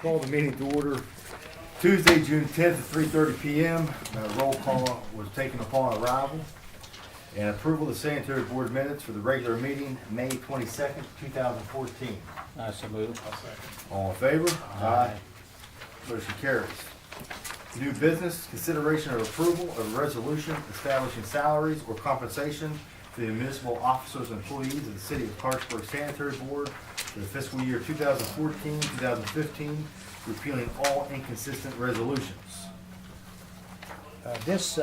Call the meeting to order Tuesday, June 10th at 3:30 p.m. Roll call was taken upon arrival. And approval of the Sanitary Board minutes for the regular meeting, May 22nd, 2014. I so move. All in favor? Aye. Motion carries. New business, consideration of approval of a resolution establishing salaries or compensation for the municipal officers and employees of the City of Clarksburg Sanitary Board for the fiscal year 2014-2015, repealing all inconsistent resolutions. This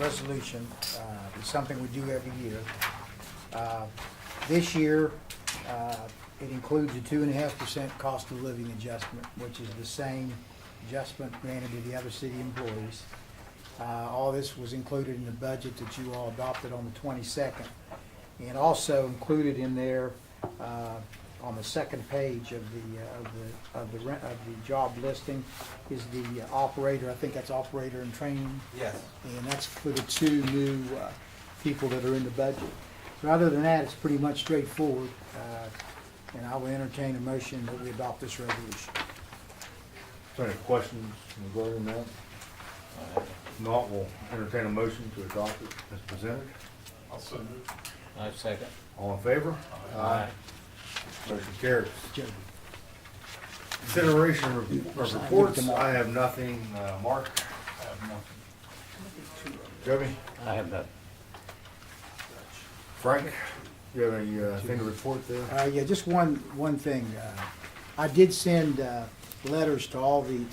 resolution is something we do every year. This year, it includes a 2.5% cost of living adjustment, which is the same adjustment granted to the other city employees. All this was included in the budget that you all adopted on the 22nd. And also included in there, on the second page of the job listing is the operator. I think that's operator in training. Yes. And that's for the two new people that are in the budget. So other than that, it's pretty much straightforward. And I will entertain a motion that we adopt this resolution. Is there any questions regarding that? If not, we'll entertain a motion to adopt it as presented. I'll so move. I second. All in favor? Aye. Motion carries. Joe. Consideration of reports, I have nothing. Mark? I have nothing. Joey? I have none. Frank? You have anything to report there? Yeah, just one thing. I did send letters to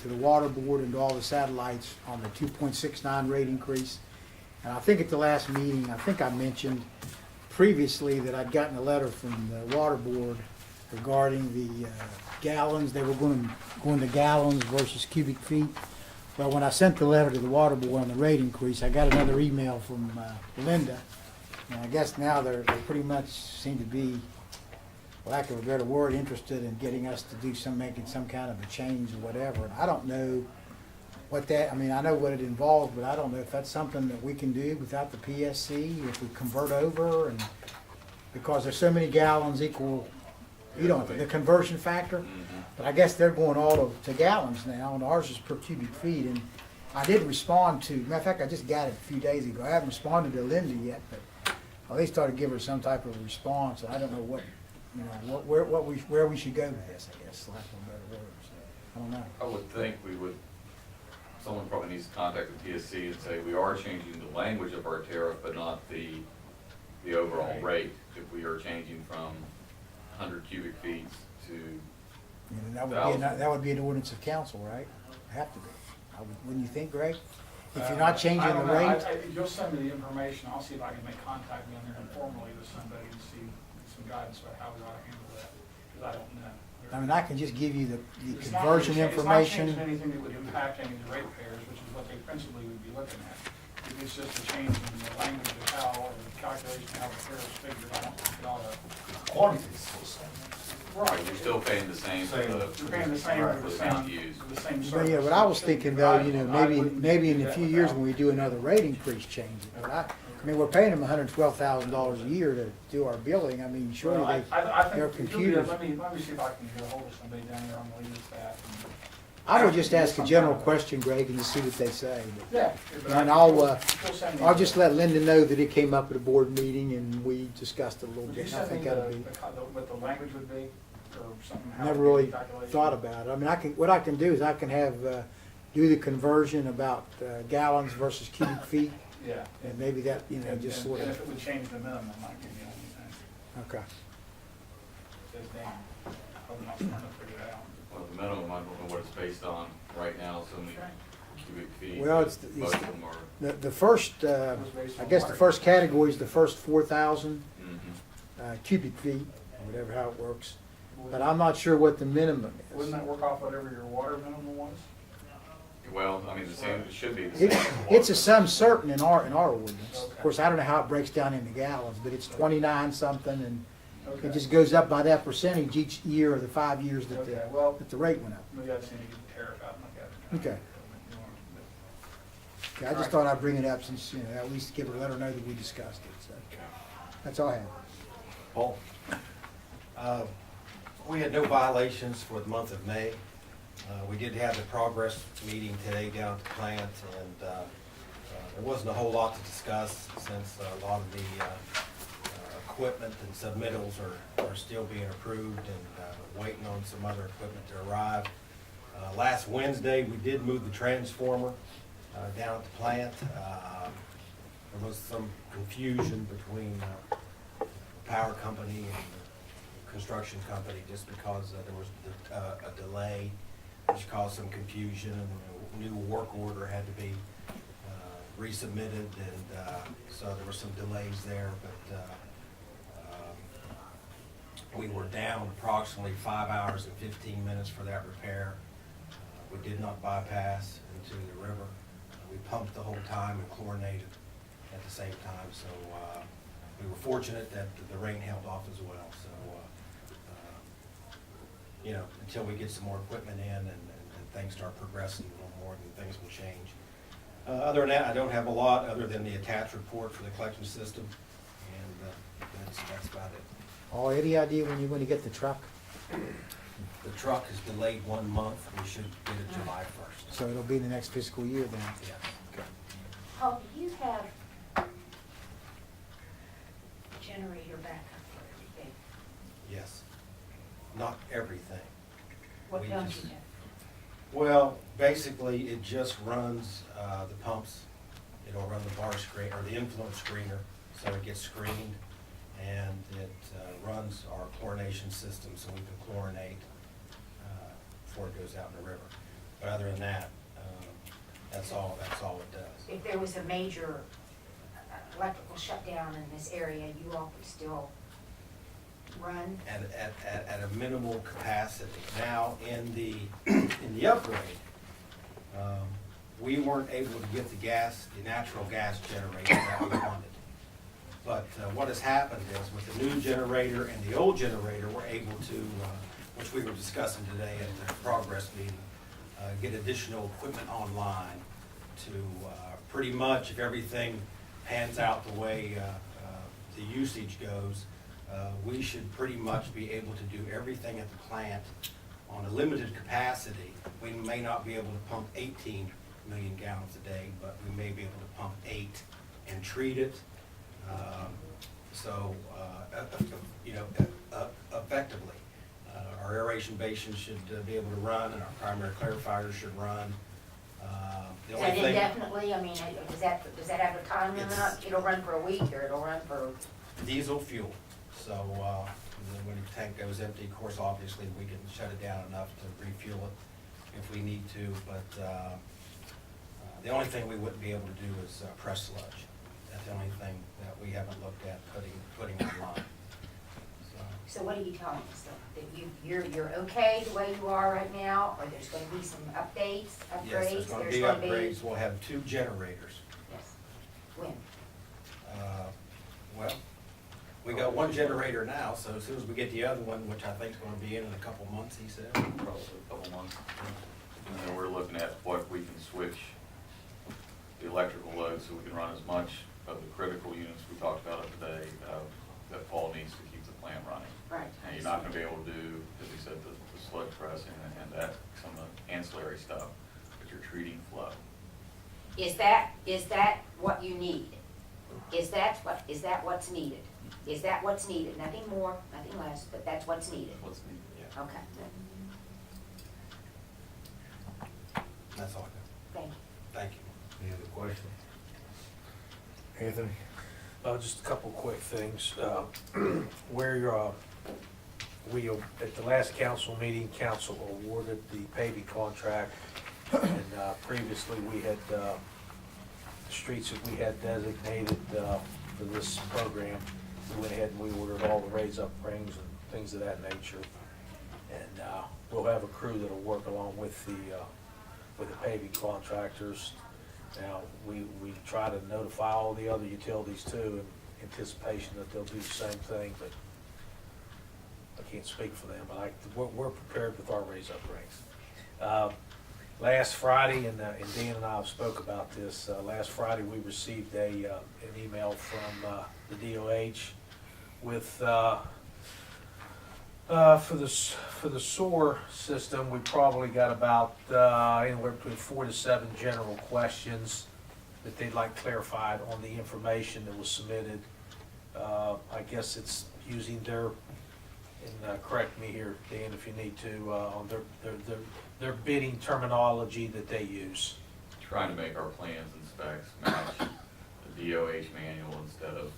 the water board and to all the satellites on the 2.69 rate increase. And I think at the last meeting, I think I mentioned previously that I'd gotten a letter from the water board regarding the gallons. They were going to gallons versus cubic feet. Well, when I sent the letter to the water board on the rate increase, I got another email from Linda. And I guess now they pretty much seem to be, for lack of a better word, interested in getting us to do making some kind of a change or whatever. And I don't know what that, I know what it involves, but I don't know if that's something that we can do without the PSC, if we convert over, and because there's so many gallons equal, the conversion factor. But I guess they're going all to gallons now, and ours is per cubic feet. And I did respond to, matter of fact, I just got it a few days ago. I haven't responded to Linda yet, but at least ought to give her some type of response. I don't know where we should go with this, I guess, lack of better words. I don't know. I would think someone probably needs to contact the PSC and say, we are changing the language of our tariff, but not the overall rate. If we are changing from 100 cubic feet to That would be an ordinance of council, right? Have to be. Wouldn't you think, Greg? If you're not changing the rate? You'll send me the information. I'll see if I can make contact down there informally with somebody and see some guidance about how we ought to handle that, because I don't know. I can just give you the It's not conversion changing- information. It's not changing anything that would impact any of the ratepayers, which is what they principally would be looking at. It's just a change in the language of how, or the calculation of how the tariff's figured. I don't think it ought to. Quantity is still the same. Right, you're still paying the same for You're paying the same for the amount same, used. for the same But service. yeah, but I was thinking though, I maybe in do a that few years without- when we do another rate increase, change it. But we're paying them $112,000 a year to do our billing. Surely Well, their if you'll do that, computers. let me see if I can get a hold of somebody down there on the legal staff. I would just ask a general question, Greg, and just see what they say. Yeah. but And you'll send me I'll just let Linda know that it came up at a board meeting and we discussed it a little Would you bit. I send me think that'd be. what the language would be, or something? how Never it would really be calculated? thought about it. What I can do is I can have, do the conversion about gallons versus cubic feet, Yeah. and maybe that, And- just and- sort And of, if it would change the minimum, I give you anything. okay. Says Dan, I'm not trying to figure it out. Well, the minimum, I don't know what it's based on right now, so many cubic feet. Well, but it's most of them are. The first, I guess the first category is the first 4,000 Mhm. cubic feet, or whatever, how it works. But I'm not sure what the minimum is. Wouldn't that work off whatever your water minimum was? Well, the same, it should be the same. It's a sum certain in our ordinance. Of course, I don't know how it breaks down into gallons, but it's 29 something, and Okay. it just goes up by that percentage each year of the 5 years that Okay, well, that the rate went up. maybe I just need to get the tariff out and look at it. Okay. Okay, I just thought I'd bring it up since, at least let her know that we discussed it, so. That's all I have. Paul? We had no violations for the month of May. We did have the progress meeting today down at the plant, and there wasn't a whole lot to discuss since a lot of the equipment and submittals are still being approved and waiting on some other equipment to arrive. Last Wednesday, we did move the transformer down at the plant. There was some confusion between the power company and the construction company just because there was a delay, which caused some confusion, and a new work order had to be resubmitted, and so there were some delays there, but we were down approximately 5 hours and 15 minutes for that repair. We did not bypass into the river. We pumped the whole time and chlorinated at the same time, so we were fortunate that the rain held off as well. So, you know, until we get some more equipment in and things start progressing a little more, then things will change. Other than that, I don't have a lot other than the attached report for the collection system, and that's about it. Oh, any idea when you're gonna get the truck? The truck is delayed 1 month. We should get it July 1st. So it'll be the next fiscal year then? Yes. Paul, do you have a generator backup for everything? Yes. Not everything. What We don't just- you have? Well, basically, it just runs the pumps. It'll run the bar screen, or the influence screener, so it gets screened. And it runs our chlorination system, so we can chlorinate before it goes out in the river. But other than that, that's all it does. If there was a major electrical shutdown in this area, you all could still run? At a minimal capacity. Now, in the upgrade, we weren't able to get the natural gas generator that we wanted. But what has happened is with the new generator and the old generator, we're able to, which we were discussing today at the progress meeting, get additional equipment online to pretty much, if everything pans out the way the usage goes, we should pretty much be able to do everything at the plant on a limited capacity. We may not be able to pump 18 million gallons a day, but we may be able to pump 8 and treat it. You know, effectively, our aeration basins should be able to run, and our primary clarifiers should run. The Is only that thing, indefinitely? I mean, does that have a time limit? It's- It'll run for a week, or it'll run for, diesel fuel, so and then when the tank goes empty, of course, obviously, we can shut it down enough to refuel it if we need to, but the only thing we wouldn't be able to do is press sludge. That's the only thing that we haven't looked at putting online. so what are you telling us? That you're okay the way you are right now, or there's gonna be some updates, upgrades? Yes, there's gonna be upgrades. We'll have 2 generators. Yes. When? Well, we got 1 generator now, so as soon as we get the other one, which I think is gonna be in a couple months, he said. Probably a couple months. And then we're looking at what we can switch the electrical load so we can run as much of the critical units we talked about today that Paul needs to keep the plant running. Right. And you're not gonna be able to do, as he said, the sludge pressing and that, some of the ancillary stuff, but you're treating flow. Is that what you need? Is that what's needed? Is that what's needed? Nothing more, nothing less, but that's what's needed? What's needed? Yeah, Okay, that's all I thank you. got. Thank you. Any other questions? Anthony? Just a couple quick things. Where we, at the last council meeting, council awarded the paving contract, and previously we had the streets that we had designated for this program. We went ahead and we ordered all the raise up rings and things of that nature. And we'll have a crew that'll work along with the paving contractors. Now, we try to notify all the other utilities too, in anticipation that they'll do the same thing, but I can't speak for them, but we're prepared with our raise up rings. Last Friday, and Dan and I have spoke about this, last Friday we received an email from the DOH with For the sewer system, we probably got about, anywhere between 4 to 7 general questions that they'd like clarified on the information that was submitted. I guess it's using their, and correct me here, Dan, if you need to, on their bidding terminology that they use. Trying to make our plans and specs match the DOH manual instead of,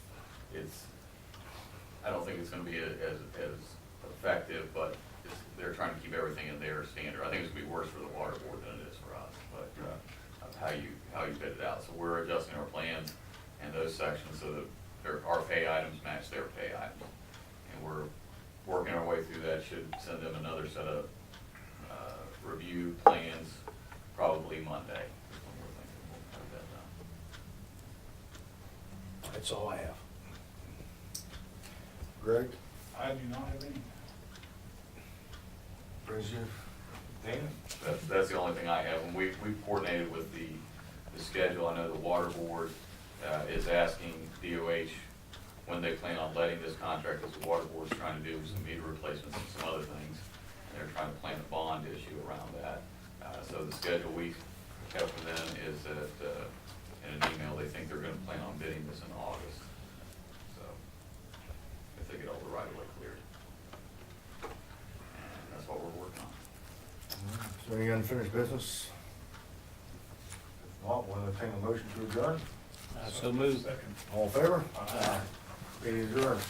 I don't think it's gonna be as effective, but they're trying to keep everything in their standard. I think it's gonna be worse for the water board than it is for us, but, of how you bid it out. So we're adjusting our plans and those sections so that our pay items match their pay items. And we're working our way through that, should send them another set of, review plans probably Monday. is when we're thinking we'll have that done. That's all I have. Greg? I do not have any. Frazier? Dan? That's the only thing I have, and we've coordinated with the schedule. I know the water board is asking DOH when they plan on letting this contract, because the water board's trying to do some meter replacements and some other things. And they're trying to plan a bond issue around that. So the schedule we have from them is that, in an email, they think they're gonna plan on bidding this in August. So, if they get all the right of way cleared. And that's what we're working on. Is there any unfinished business? If not, we'll entertain a motion to adjourn. So moved. Second. All in favor? Meeting is adjourned.